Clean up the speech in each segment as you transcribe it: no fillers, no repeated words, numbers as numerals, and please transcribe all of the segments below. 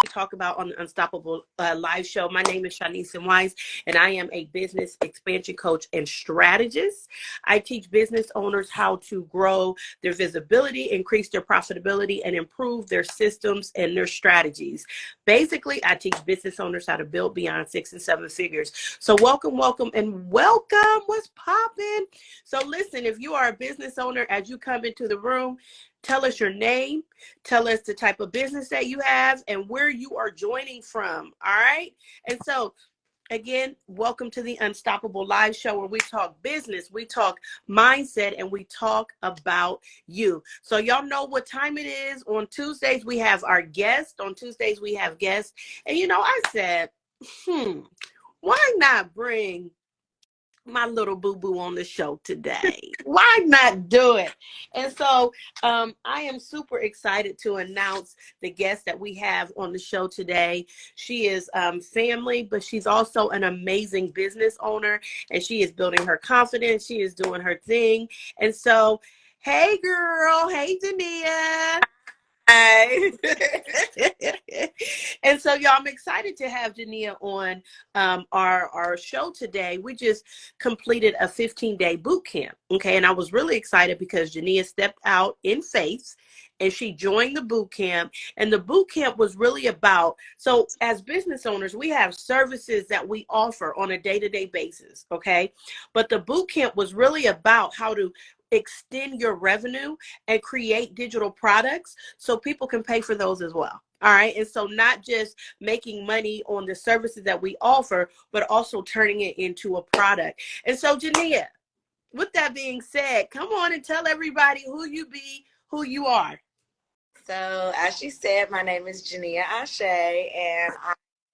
talk about on the Unstoppable Live Show. My name is Shaniece, and I am a business expansion coach and strategist. I teach business owners how to grow their visibility, increase their profitability, and improve their systems and their strategies. Basically, I teach business owners how to build beyond 6 and 7 figures. So welcome. What's popping? So listen, if you are a business owner, as you come into the room, tell us your name, tell us the type of business that you have, and where you are joining from. All right. And so again, welcome to the Unstoppable Live Show, where we talk business, we talk mindset, and we talk about you. So y'all know what time it is. On Tuesdays, we have our guests. On Tuesdays, we have guests. And I said, why not bring my little boo-boo on the show today? Why not do it? And so I am super excited to announce the guest that we have on the show today. She is family, but she's also an amazing business owner, and she is building her confidence. She is doing her thing. And so, hey girl, hey Jania. Hi. And so, y'all, I'm excited to have Jania on our show today. We just completed a 15-day boot camp. Okay. And I was really excited because Jania stepped out in faith and she joined the boot camp. And the boot camp was really about, so as business owners, we have services that we offer on a day-to-day basis. Okay. But the boot camp was really about how to extend your revenue and create digital products so people can pay for those as well. All right. And so not just making money on the services that we offer, but also turning it into a product. And so, Jania, with that being said, come on and tell everybody who you are. So as she said, my name is Jania Ashay, and I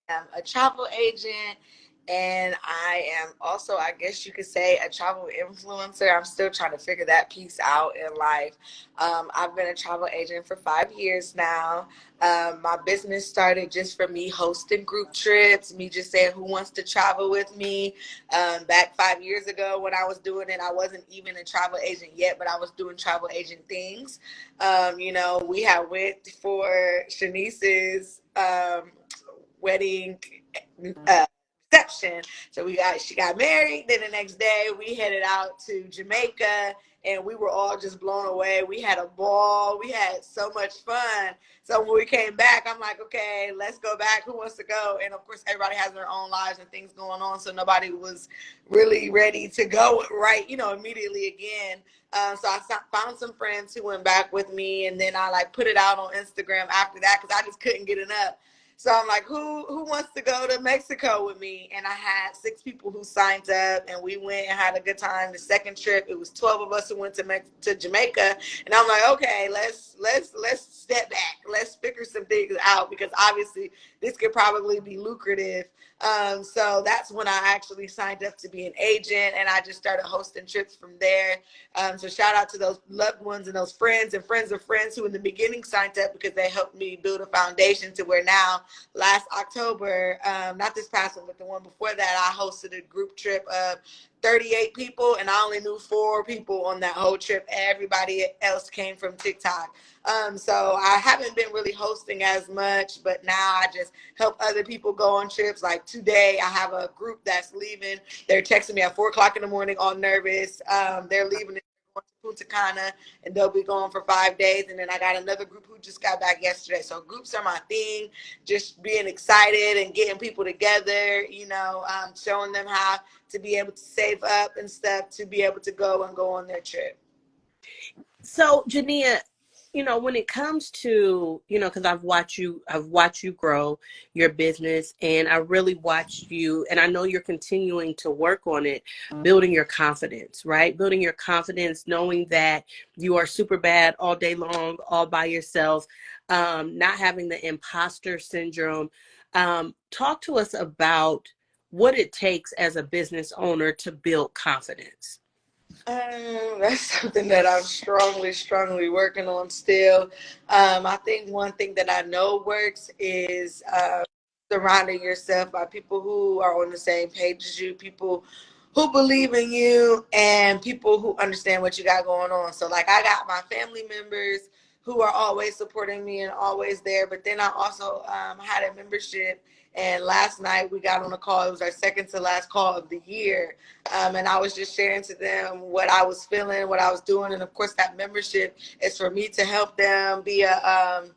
am a travel agent. And I am also, I guess you could say, a travel influencer. I'm still trying to figure that piece out in life. I've been a travel agent for 5 years now. My business started just from me hosting group trips, me just saying who wants to travel with me. Back 5 years ago when I was doing it, I wasn't even a travel agent yet, but I was doing travel agent things. We had went for Shaniece's wedding reception. So she got married. Then the next day we headed out to Jamaica, and we were all just blown away. We had a ball. We had so much fun. So when we came back, I'm like, okay, let's go back. Who wants to go? And of course, everybody has their own lives and things going on. So nobody was really ready to go immediately again. So I found some friends who went back with me, and then I put it out on Instagram after that because I just couldn't get enough. So I'm like, who wants to go to Mexico with me? And I had 6 people who signed up, and we went and had a good time. The second trip, it was 12 of us who went to Jamaica. And I'm like, okay, let's step back. Let's figure some things out, because obviously this could probably be lucrative. So that's when I actually signed up to be an agent, and I just started hosting trips from there. So shout out to those loved ones and those friends and friends of friends who in the beginning signed up, because they helped me build a foundation to where now, last October, not this past one, but the one before that, I hosted a group trip of 38 people, and I only knew 4 people on that whole trip. Everybody else came from TikTok. So I haven't been really hosting as much, but now I just help other people go on trips. Like today, I have a group that's leaving. They're texting me at 4 o'clock in the morning, all nervous. They're leaving Punta Cana, and they'll be going for 5 days. And then I got another group who just got back yesterday. So groups are my thing, just being excited and getting people together, showing them how to be able to save up and stuff to be able to go on their trip. So Jania, when it comes to, because I've watched you grow your business, and I really watched you, and I know you're continuing to work on it, building your confidence, right? Building your confidence, knowing that you are super bad all day long, all by yourself, not having the imposter syndrome. Talk to us about what it takes as a business owner to build confidence. That's something that I'm strongly working on still. I think one thing that I know works is surrounding yourself by people who are on the same page as you, people who believe in you, and people who understand what you got going on. So I got my family members who are always supporting me and always there. But then I also had a membership. And last night we got on a call. It was our second to last call of the year. And I was just sharing to them what I was feeling, what I was doing. And of course, that membership is for me to help them be an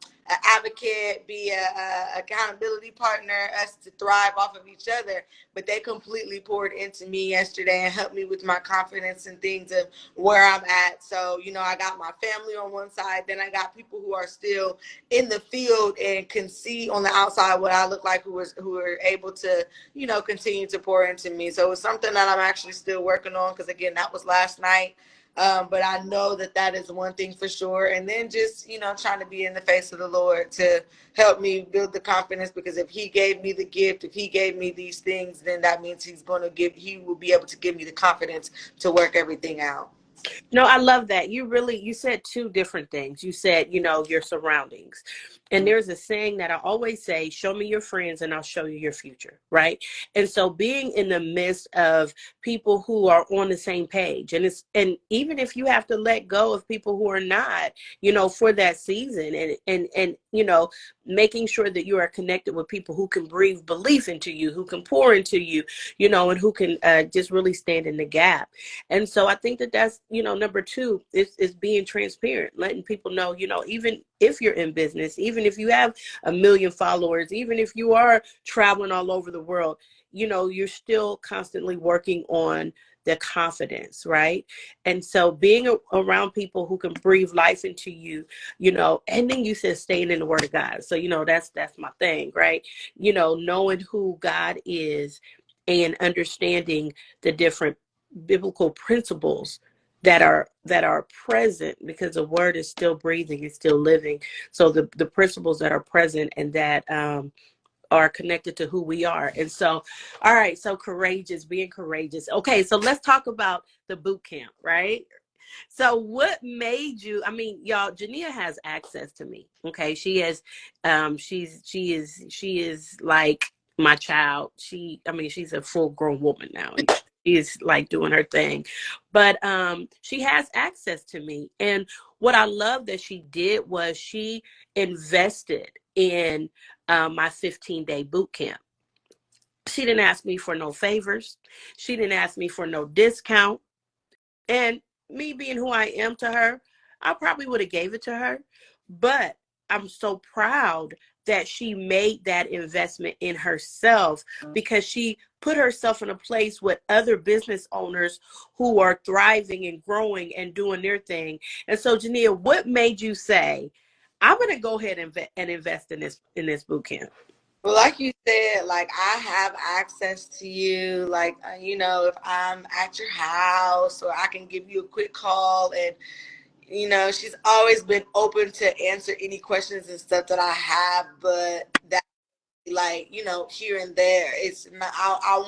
advocate, be a accountability partner, us to thrive off of each other. But they completely poured into me yesterday and helped me with my confidence and things of where I'm at. So, you know, I got my family on one side, then I got people who are still in the field and can see on the outside what I look like, who are able to, you know, continue to pour into me. So it's something that I'm actually still working on, because again, that was last night. But I know that that is one thing for sure. And then just, you know, trying to be in the face of the Lord to help me build the confidence, because if he gave me the gift, if he gave me these things, then that means he will be able to give me the confidence to work everything out. No, I love that. You said two different things. You said, you know, your surroundings. And there's a saying that I always say, show me your friends and I'll show you your future, right? And so being in the midst of people who are on the same page, and even if you have to let go of people who are not, you know, for that season, and you know, making sure that you are connected with people who can breathe belief into you, who can pour into you, you know, and who can just really stand in the gap. And so I think that that's, you know, number two is being transparent, letting people know, you know, even if you're in business, even if you have 1 million followers, even if you are traveling all over the world, you know, you're still constantly working on the confidence, right? And so being around people who can breathe life into you, you know, and then you said staying in the word of God. So, you know, that's my thing, right? You know, knowing who God is and understanding the different biblical principles that are present, because the word is still breathing, it's still living. So the principles that are present and that are connected to who we are. And so, all right, so being courageous. Okay, so let's talk about the boot camp, right? So what made you, I mean, y'all, Jania has access to me. Okay. She has, she is like my child. She's a full grown woman now, and she is like doing her thing, but, she has access to me. And what I love that she did was she invested in, my 15-day boot camp. She didn't ask me for no favors. She didn't ask me for no discount. And me being who I am to her, I probably would have gave it to her. But I'm so proud that she made that investment in herself, because she put herself in a place with other business owners who are thriving and growing and doing their thing. And so, Jania, what made you say, I'm going to go ahead and invest in this boot camp? Well, like you said, like I have access to you. Like, you know, if I'm at your house, or I can give you a quick call. And, you know, she's always been open to answer any questions and stuff that I have. But that, like, you know, here and there, it's not, I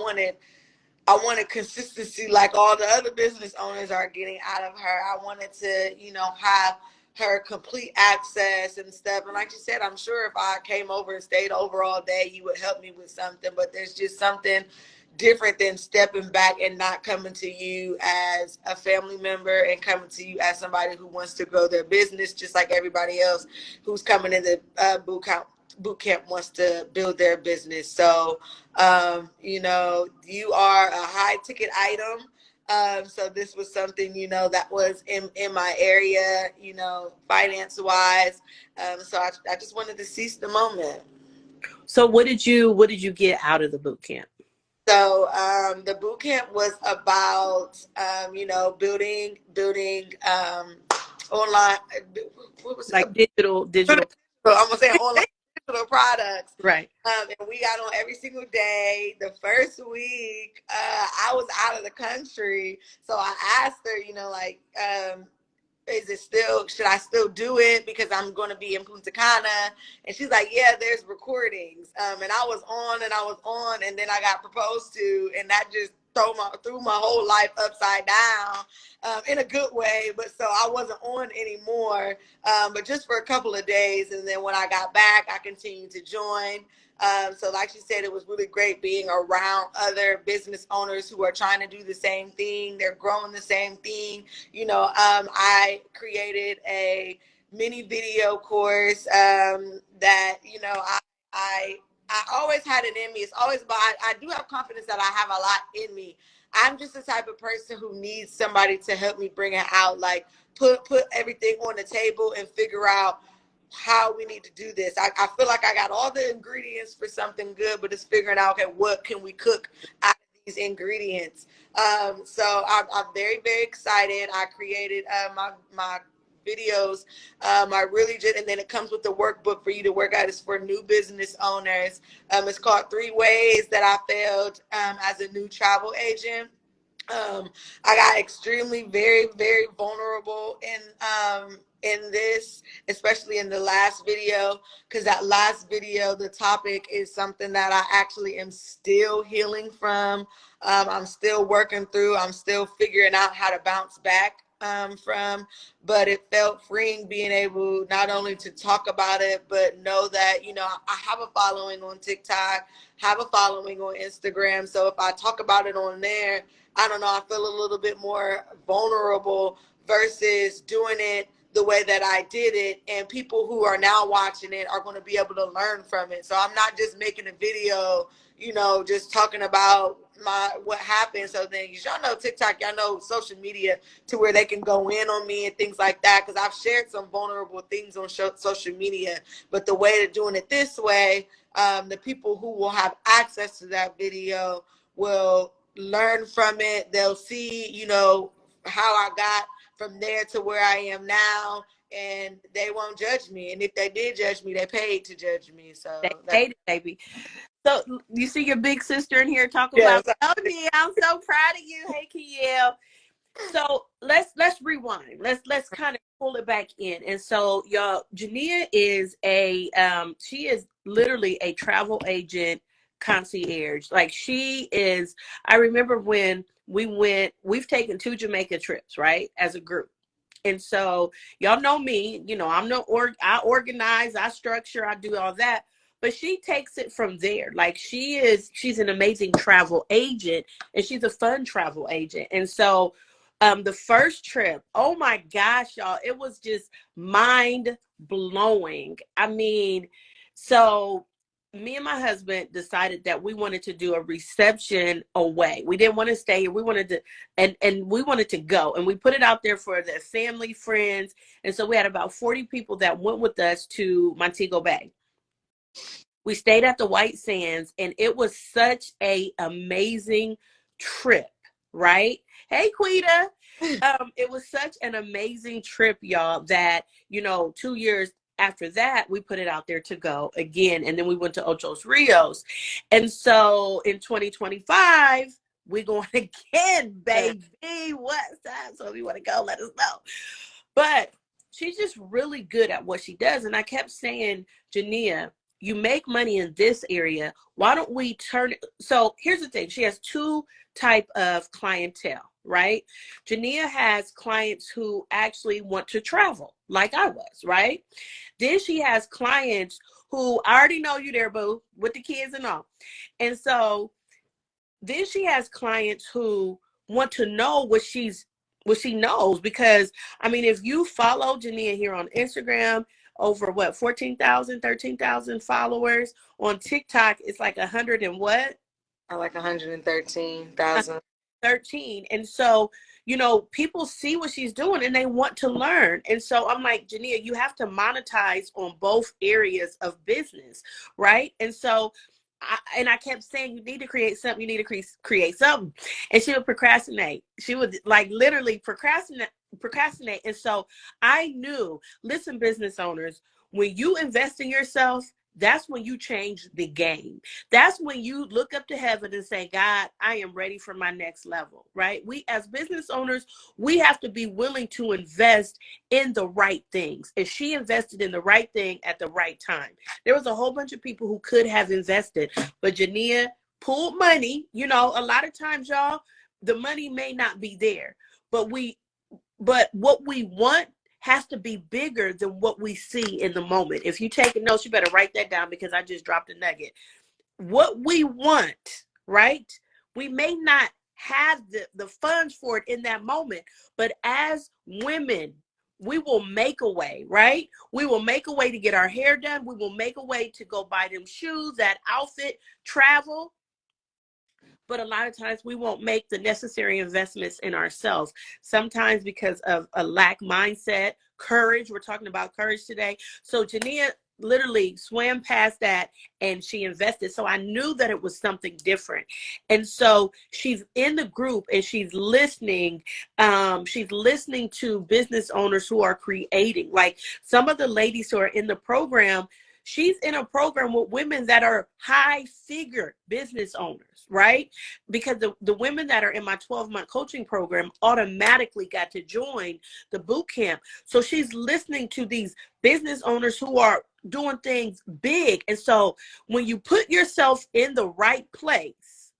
wanted consistency, like all the other business owners are getting out of her. I wanted to, you know, have her complete access and stuff. And like you said, I'm sure if I came over and stayed over all day, you would help me with something. But there's just something different than stepping back and not coming to you as a family member, and coming to you as somebody who wants to grow their business, just like everybody else who's coming in the boot camp wants to build their business. So, you know, you are a high ticket item. So this was something, you know, that was in my area, you know, finance wise. So I just wanted to seize the moment. So what did you get out of the boot camp? So the boot camp was about, you know, building online. What was Like it? digital. I'm gonna say online digital products. Right. And we got on every single day. The first week, I was out of the country, so I asked her, you know, like, should I still do it because I'm going to be in Punta Cana? And she's like, yeah, there's recordings. And I was on, and then I got proposed to, and that just threw my whole life upside down, in a good way. But so I wasn't on anymore, but just for a couple of days. And then when I got back, I continued to join. So like she said, it was really great being around other business owners who are trying to do the same thing. They're growing the same thing. You know, I created a mini video course that, you know, I I always had it in me. It's always about, I do have confidence that I have a lot in me. I'm just the type of person who needs somebody to help me bring it out, like put everything on the table and figure out how we need to do this. I feel like I got all the ingredients for something good, but it's figuring out, okay, what can we cook out of these ingredients? So I'm very, very excited. I created my videos. I really did, and then it comes with the workbook for you to work out. It's for new business owners. It's called 3 Ways That I Failed as a New Travel Agent. I got extremely very, very vulnerable in this, especially in the last video, because that last video, the topic is something that I actually am still healing from. I'm still working through. I'm still figuring out how to bounce back from, but it felt freeing being able not only to talk about it, but know that, you know, I have a following on TikTok, have a following on Instagram. So if I talk about it on there, I don't know, I feel a little bit more vulnerable versus doing it the way that I did it. And people who are now watching it are going to be able to learn from it. So I'm not just making a video, you know, just talking about what happened. So then, y'all know TikTok, y'all know social media, to where they can go in on me and things like that. Because I've shared some vulnerable things on social media. But the way of doing it this way, the people who will have access to that video will learn from it. They'll see, you know, how I got from there to where I am now, and they won't judge me. And if they did judge me, they paid to judge me. So They hate it, baby. So you see your big sister in here talking yes. about, oh yeah, I'm so proud of you. Hey, Kiel. So let's rewind. Let's kind of pull it back in. And so y'all, Jania is she is literally a travel agent concierge. Like she is, I remember when we've taken 2 Jamaica trips, right? As a group. And so y'all know me, you know, I organize, I structure, I do all that. But she takes it from there. Like she's an amazing travel agent, and she's a fun travel agent. And so the first trip, oh my gosh, y'all, it was just mind blowing. I mean, so me and my husband decided that we wanted to do a reception away. We didn't want to stay here. We wanted to, and we wanted to go. And we put it out there for the family, friends. And so we had about 40 people that went with us to Montego Bay. We stayed at the White Sands, and it was such a amazing trip, right? Hey, Quita. It was such an amazing trip, y'all, that, you know, 2 years after that, we put it out there to go again. And then we went to Ochos Rios. And so in 2025, we're going again, baby. What's up? So if you want to go, let us know. But she's just really good at what she does. And I kept saying, Jania, you make money in this area. Why don't we turn it? So here's the thing. She has 2 type of clientele, right? Jania has clients who actually want to travel like I was, right? Then she has clients who I already know you there, boo, with the kids and all. And so then she has clients who want to know what she knows, because I mean, if you follow Jania here on Instagram, over what, 14,000, 13,000 followers. On TikTok, it's like 100 and what? I like 113,000. 13. And so, you know, people see what she's doing and they want to learn. And so I'm like, Jania, you have to monetize on both areas of business, right? And so I kept saying, you need to create something, you need to create something. And she would procrastinate. She would like literally procrastinate. And so I knew, listen, business owners, when you invest in yourself, that's when you change the game. That's when you look up to heaven and say, God, I am ready for my next level, right? We as business owners, we have to be willing to invest in the right things. And she invested in the right thing at the right time. There was a whole bunch of people who could have invested, but Jania pulled money. You know, a lot of times, y'all, the money may not be there, but what we want has to be bigger than what we see in the moment. If you take a note, you better write that down, because I just dropped a nugget. What we want, right? We may not have the funds for it in that moment, but as women, we will make a way, right? We will make a way to get our hair done. We will make a way to go buy them shoes, that outfit, travel. But a lot of times we won't make the necessary investments in ourselves. Sometimes because of a lack mindset, courage. We're talking about courage today. So Jania literally swam past that and she invested. So I knew that it was something different. And so she's in the group and she's listening. She's listening to business owners who are creating. Like some of the ladies who are in the program, she's in a program with women that are high figure business owners, right? Because the women that are in my 12-month coaching program automatically got to join the boot camp. So she's listening to these business owners who are doing things big. And so when you put yourself in the right place,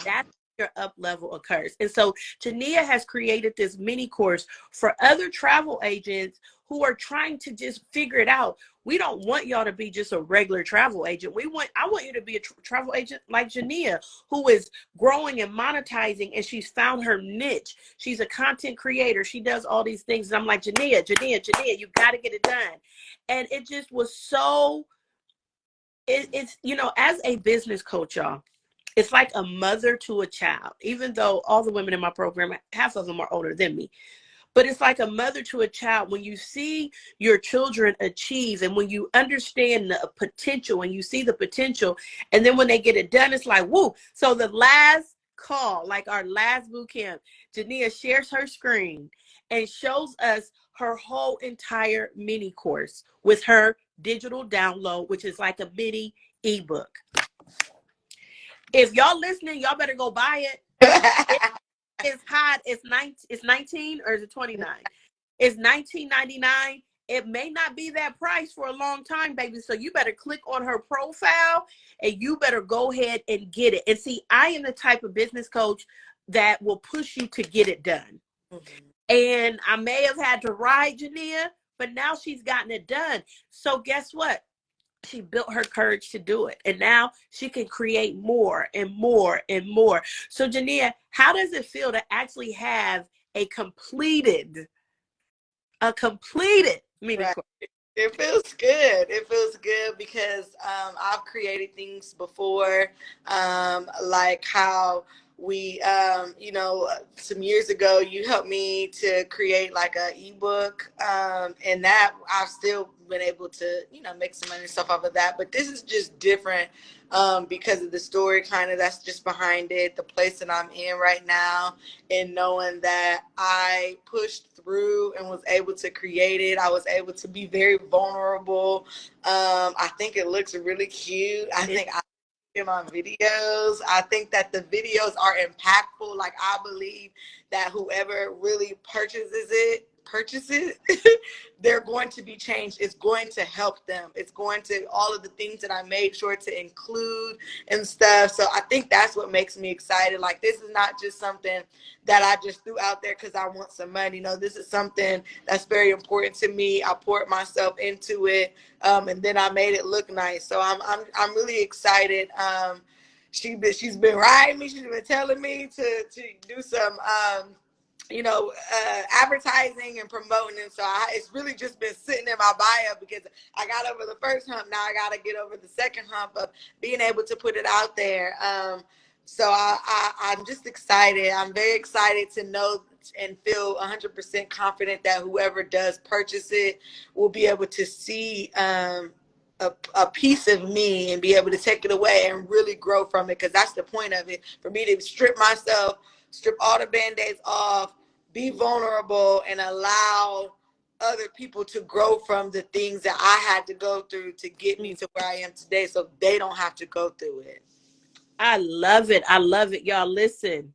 that's your up level occurs. And so Jania has created this mini course for other travel agents who are trying to just figure it out. We don't want y'all to be just a regular travel agent. I want you to be a travel agent like Jania, who is growing and monetizing, and she's found her niche. She's a content creator. She does all these things. And I'm like, Jania, you got to get it done. And it just was so, it's, you know, as a business coach, y'all, it's like a mother to a child, even though all the women in my program, half of them are older than me. But it's like a mother to a child. When you see your children achieve and when you understand the potential and you see the potential, and then when they get it done, it's like, woo. So the last call, like our last boot camp, Jania shares her screen and shows us her whole entire mini course with her digital download, which is like a mini ebook. If y'all listening, y'all better go buy it. It's hot. It's 19 or is it 29? It's $19.99. It may not be that price for a long time, baby. So you better click on her profile and you better go ahead and get it. And see, I am the type of business coach that will push you to get it done. Mm-hmm. And I may have had to ride Jania, but now she's gotten it done. So guess what? She built her courage to do it. And now she can create more and more and more. So Jania, how does it feel to actually have a completed mini course? It feels good. It feels good because I've created things before, like how we, you know, some years ago, you helped me to create like an ebook, and that I've still been able to, you know, make some money and stuff off of that. But this is just different because of the story kind of that's just behind it, the place that I'm in right now, and knowing that I pushed through and was able to create it. I was able to be very vulnerable. I think it looks really cute. I think in my videos, I think that the videos are impactful. Like I believe that whoever really purchases they're going to be changed. It's going to help them. It's going to, all of the things that I made sure to include and stuff. So I think that's what makes me excited. Like this is not just something that I just threw out there because I want some money. No, this is something that's very important to me. I poured myself into it, and then I made it look nice. So I'm really excited. She's been riding me. She's been telling me to do some you know, advertising and promoting. And so it's really just been sitting in my bio because I got over the first hump. Now I got to get over the second hump of being able to put it out there. So I'm just excited. I'm very excited to know and feel 100% confident that whoever does purchase it will be able to see a piece of me and be able to take it away and really grow from it, because that's the point of it, for me to strip myself, strip all the band-aids off, be vulnerable, and allow other people to grow from the things that I had to go through to get me to where I am today, so they don't have to go through it. I love it. I love it. Y'all listen,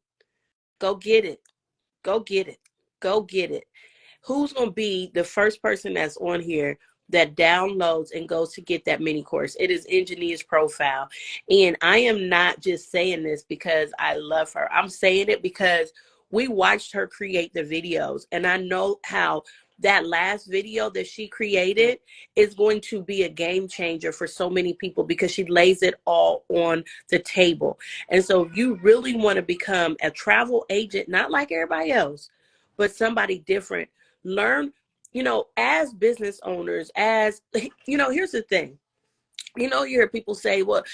go get it. Go get it. Go get it. Who's going to be the first person that's on here that downloads and goes to get that mini course? It is in Jania's profile. And I am not just saying this because I love her. I'm saying it because we watched her create the videos. And I know how that last video that she created is going to be a game changer for so many people because she lays it all on the table. And so if you really want to become a travel agent, not like everybody else, but somebody different. Learn, as business owners, as, here's the thing. You hear people say, well,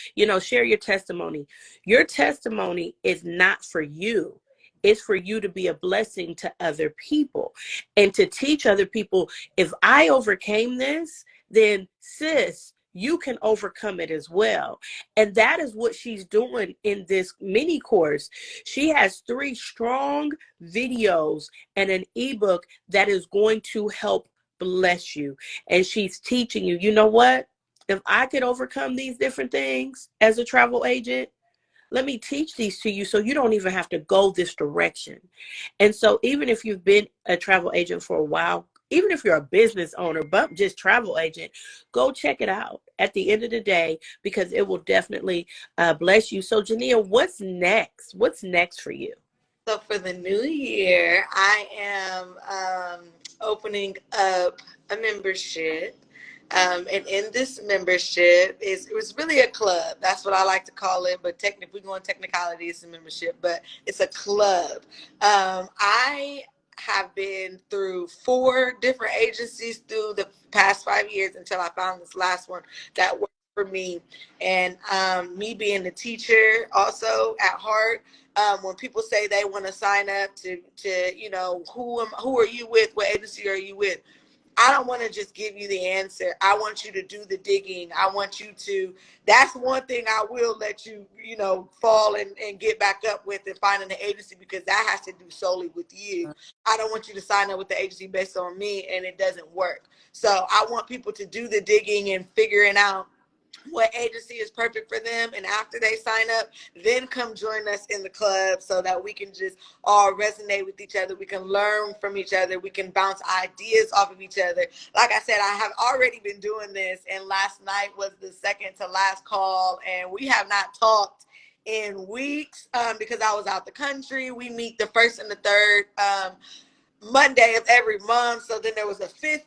share your testimony. Your testimony is not for you. It's for you to be a blessing to other people and to teach other people, if I overcame this, then sis, you can overcome it as well. And that is what she's doing in this mini course. She has 3 strong videos and an ebook that is going to help bless you. And she's teaching you, you know what? If I could overcome these different things as a travel agent, let me teach these to you so you don't even have to go this direction. And so even if you've been a travel agent for a while, even if you're a business owner, but just travel agent, go check it out at the end of the day, because it will definitely bless you. So Jania, what's next? What's next for you? So for the new year, I am opening up a membership. And in this membership it was really a club. That's what I like to call it. But technically, we go on technicality, it's a membership, but it's a club. I have been through 4 different agencies through the past 5 years until I found this last one that worked for me. And me being a teacher also at heart, when people say they want to sign up to who are you with, what agency are you with, I don't want to just give you the answer. I want you to do the digging. I want you to, that's one thing I will let you, fall and get back up with, and finding the agency, because that has to do solely with you. I don't want you to sign up with the agency based on me and it doesn't work. So I want people to do the digging and figuring out what agency is perfect for them, and after they sign up, then come join us in the club so that we can just all resonate with each other. We can learn from each other. We can bounce ideas off of each other. Like I said, I have already been doing this, and last night was the second to last call, and we have not talked in weeks because I was out the country. We meet the first and the third Monday of every month. So then there was a 5th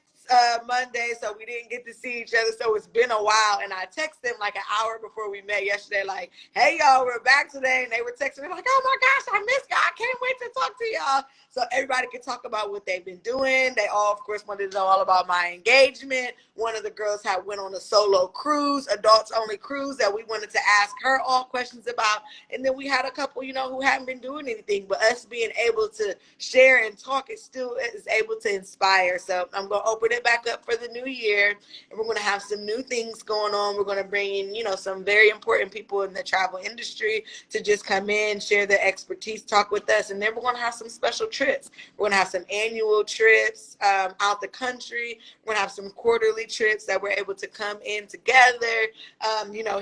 Monday, so we didn't get to see each other. So it's been a while, and I texted them like an hour before we met yesterday, like, hey y'all, we're back today. And they were texting me like, oh my gosh, I missed y'all, I can't wait to talk to y'all. So everybody could talk about what they've been doing. They all, of course, wanted to know all about my engagement. One of the girls had went on a solo cruise, adults only cruise, that we wanted to ask her all questions about. And then we had a couple, who hadn't been doing anything, but us being able to share and talk, it still is able to inspire. So I'm going to open it back up for the new year, and we're going to have some new things going on. We're going to bring in, some very important people in the travel industry to just come in, share their expertise, talk with us. And then we're going to have some special trips. We're going to have some annual trips out the country. We're going to have some quarterly trips that we're able to come in together,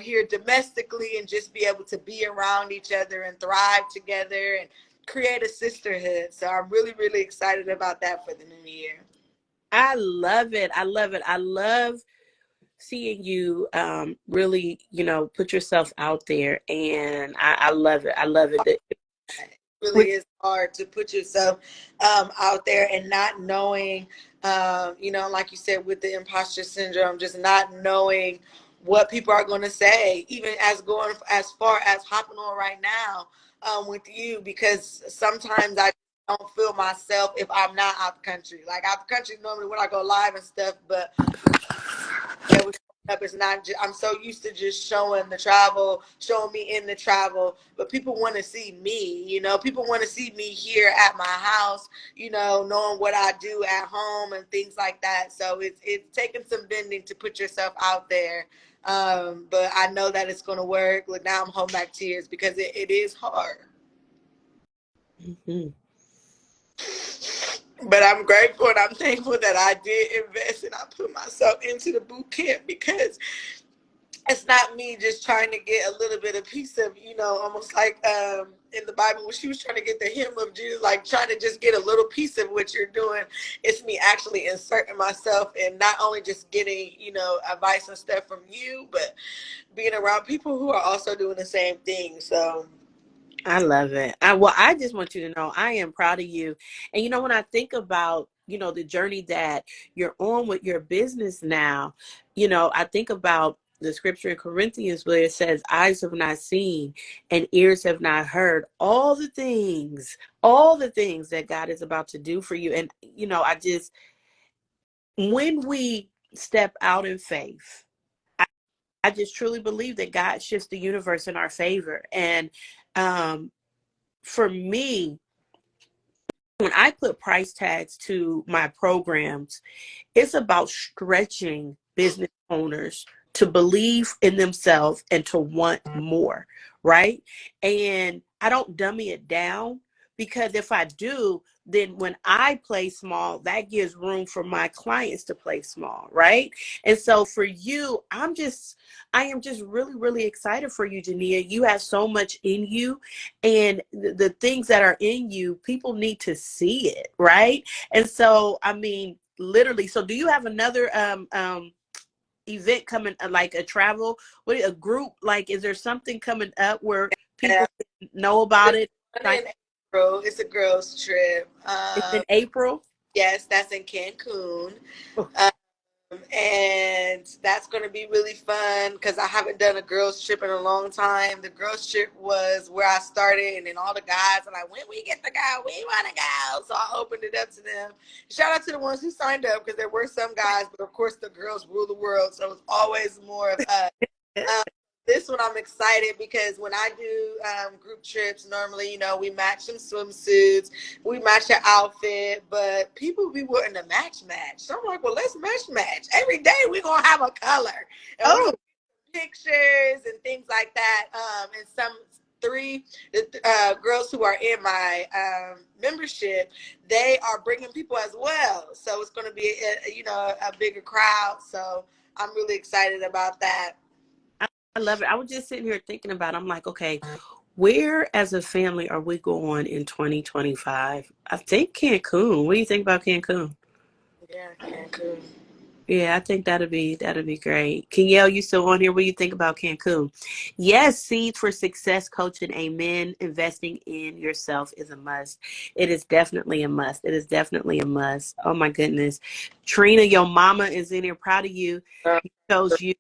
here domestically, and just be able to be around each other and thrive together and create a sisterhood. So I'm really, really excited about that for the new year. I love it. I love it. I love seeing you really, put yourself out there. And I love it. I love it. It really is hard to put yourself out there and not knowing, like you said, with the imposter syndrome, just not knowing what people are going to say, even as going as far as hopping on right now with you, because sometimes I don't feel myself if I'm not out the country. Like out the country normally when I go live and stuff, but yeah, it's not just, I'm so used to just showing me in the travel, but people want to see me, people want to see me here at my house, knowing what I do at home and things like that. So it's taking some bending to put yourself out there. But I know that it's going to work. Look, now I'm holding back tears because it is hard. Mm-hmm. But I'm grateful and I'm thankful that I did invest and I put myself into the boot camp, because it's not me just trying to get a little bit of piece of, almost like in the Bible when she was trying to get the hem of Jesus, like trying to just get a little piece of what you're doing. It's me actually inserting myself and not only just getting, advice and stuff from you, but being around people who are also doing the same thing. So I love it. I just want you to know I am proud of you. And when I think about, the journey that you're on with your business now, I think about the scripture in Corinthians where it says, eyes have not seen and ears have not heard all the things that God is about to do for you. And, when we step out in faith, I just truly believe that God shifts the universe in our favor. And for me, when I put price tags to my programs, it's about stretching business owners to believe in themselves and to want more, right? And I don't dummy it down, because if I do, then when I play small, that gives room for my clients to play small, right? And so for you, I am just really, really excited for you, Jania. You have so much in you, and the things that are in you, people need to see it, right? And so, I mean, literally. So do you have another event coming, like a travel, a group, like, is there something coming up where Yeah. people know about it? In April. It's a girls trip. It's in April. Yes, that's in Cancun. Oh. And that's going to be really fun because I haven't done a girls trip in a long time. The girls trip was where I started, and then all the guys are like, when we get to go, we want to go. So I opened it up to them. Shout out to the ones who signed up, because there were some guys, but of course the girls rule the world, so it's always more of us. This one I'm excited because when I do group trips, normally, we match some swimsuits, we match your outfit, but people be wanting to match. So I'm like, well, let's match. Every day we're going to have a color. And we're going to get pictures and things like that. And some three girls who are in my membership, they are bringing people as well. So it's going to be, a bigger crowd. So I'm really excited about that. I love it. I was just sitting here thinking about it. I'm like, okay, where as a family are we going in 2025? I think Cancun. What do you think about Cancun? Yeah, Cancun. Yeah, I think that'd be great. Kenyelle, you still on here? What do you think about Cancun? Yes, Seeds for Success coaching. Amen. Investing in yourself is a must. It is definitely a must. It is definitely a must. Oh my goodness. Trina, your mama is in here. Proud of you. He chose you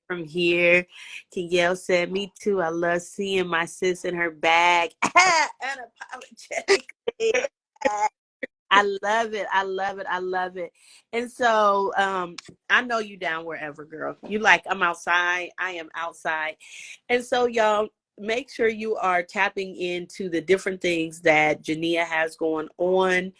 from here. Kenyelle said, me too. I love seeing my sis in her bag. Unapologetically. I love it. I love it. I love it. And so I know you down wherever, girl. You like, I'm outside. I am outside. And so y'all, make sure you are tapping into the different things that Jania has going on.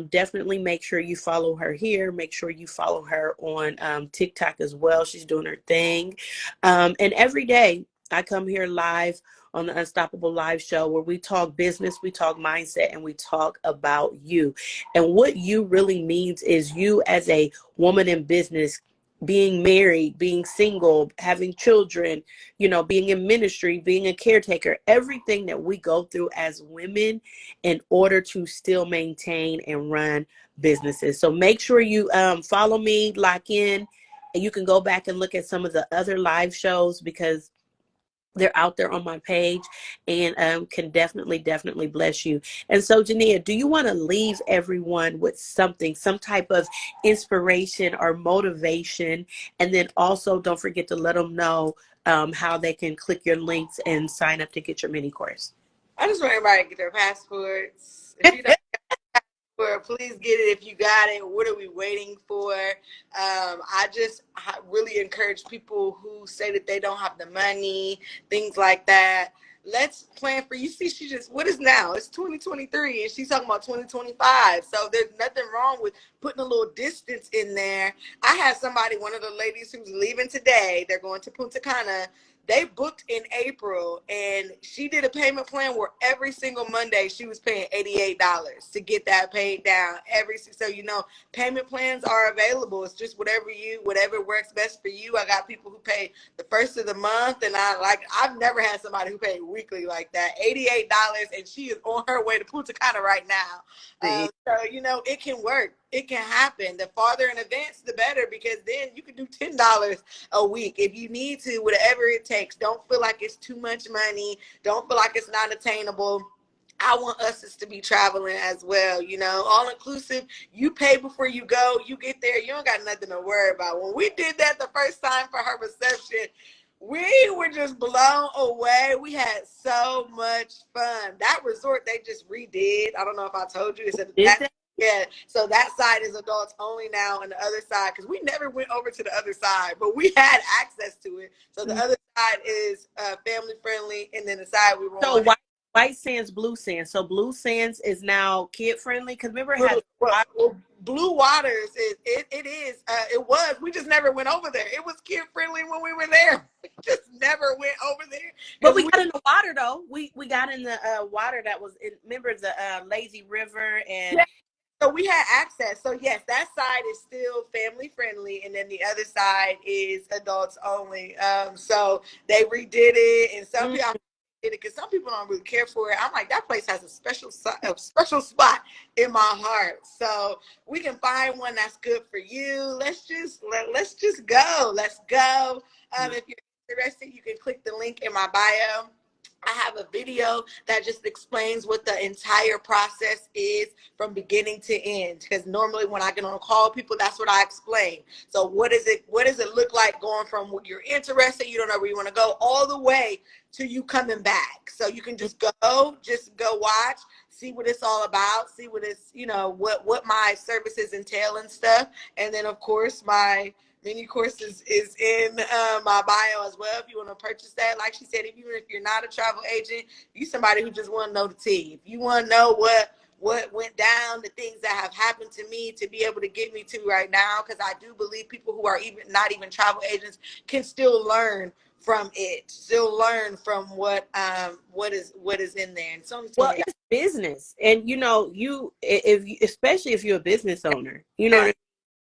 Definitely make sure you follow her here. Make sure you follow her on TikTok as well. She's doing her thing. And every day I come here live on the Unstoppable Live Show, where we talk business, we talk mindset, and we talk about you. And what you really means is you as a woman in business, being married, being single, having children, being in ministry, being a caretaker, everything that we go through as women in order to still maintain and run businesses. So make sure you follow me, lock in, and you can go back and look at some of the other live shows, because they're out there on my page, and can definitely bless you. And so, Jania, do you want to leave everyone with something, some type of inspiration or motivation? And then also don't forget to let them know how they can click your links and sign up to get your mini course. I just want everybody to get their passports. If you don't please get it. If you got it, what are we waiting for? I really encourage people who say that they don't have the money, things like that. Let's plan for, you see, what is now? It's 2023 and she's talking about 2025. So there's nothing wrong with putting a little distance in there. I had somebody, one of the ladies who's leaving today, they're going to Punta Cana. They booked in April, and she did a payment plan where every single Monday she was paying $88 to get that paid down. So payment plans are available. It's just whatever works best for you. I got people who pay the first of the month, and I've never had somebody who paid weekly like that. $88, and she is on her way to Punta Cana right now. So it can work. It can happen. The farther in advance, the better, because then you can do $10 a week if you need to, whatever it takes. Don't feel like it's too much money. Don't feel like it's not attainable. I want us to be traveling as well, you know, all inclusive. You pay before you go. You get there, you don't got nothing to worry about. When we did that the first time for her reception, we were just blown away. We had so much fun. That resort they just redid. I don't know if I told you. It's that. Yeah, so that side is adults only now, and the other side, because we never went over to the other side, but we had access to it. So the other side is family friendly, and then the side we were on. White Sands, Blue Sands. So Blue Sands is now kid friendly, because remember it had Blue Waters. It was. We just never went over there. It was kid friendly when we were there. We just never went over there. But we got in the water though. We got in the water that was in. Remember the lazy river and. Yeah. So we had access. So yes, that side is still family friendly, and then the other side is adults only. So they redid it, and some people did it because some people don't really care for it. I'm like, that place has a special spot in my heart. So we can find one that's good for you. Let's just go. Let's go. If you're interested, you can click the link in my bio. I have a video that just explains what the entire process is from beginning to end. Because normally when I get on a call, people, that's what I explain. So what does it look like going from what you're interested, you don't know where you want to go, all the way to you coming back. So you can just go watch, see what it's all about, see what it's, you know, what my services entail and stuff. And then of course my mini courses is in my bio as well. If you want to purchase that, like she said, even if you're not a travel agent, you somebody who just want to know the tea. If you want to know what went down, the things that have happened to me to be able to get me to right now, because I do believe people who are even not even travel agents can still learn from it, still learn from what is in there. And so it's business, and you know, especially if you're a business owner, you know,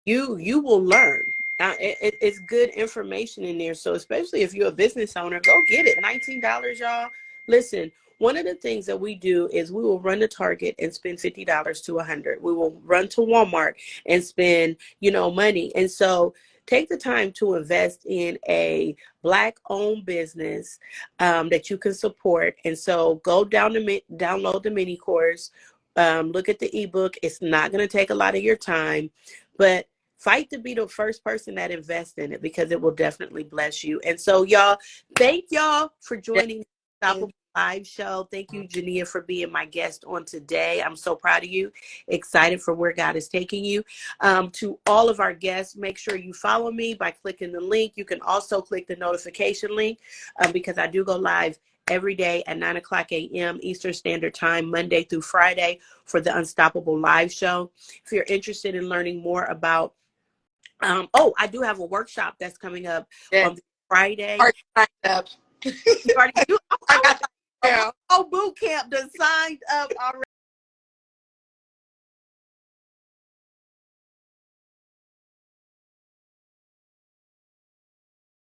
you will learn. It's good information in there. So especially if you're a business owner, go get it. $19, y'all. Listen, one of the things that we do is we will run to Target and spend $50 to $100. We will run to Walmart and spend, you know, money. And so take the time to invest in a Black-owned business that you can support. And so go download the mini course. Look at the ebook. It's not going to take a lot of your time, but fight to be the first person that invests in it, because it will definitely bless you. And so, y'all, thank y'all for joining the Unstoppable Live Show. Thank you, Jania, for being my guest on today. I'm so proud of you, excited for where God is taking you. To all of our guests, make sure you follow me by clicking the link. You can also click the notification link because I do go live every day at 9:00 a.m. Eastern Standard Time, Monday through Friday, for the Unstoppable Live Show. If you're interested in learning more about I do have a workshop that's coming up on Friday. Up. You already do. I got boot camp done signed up already.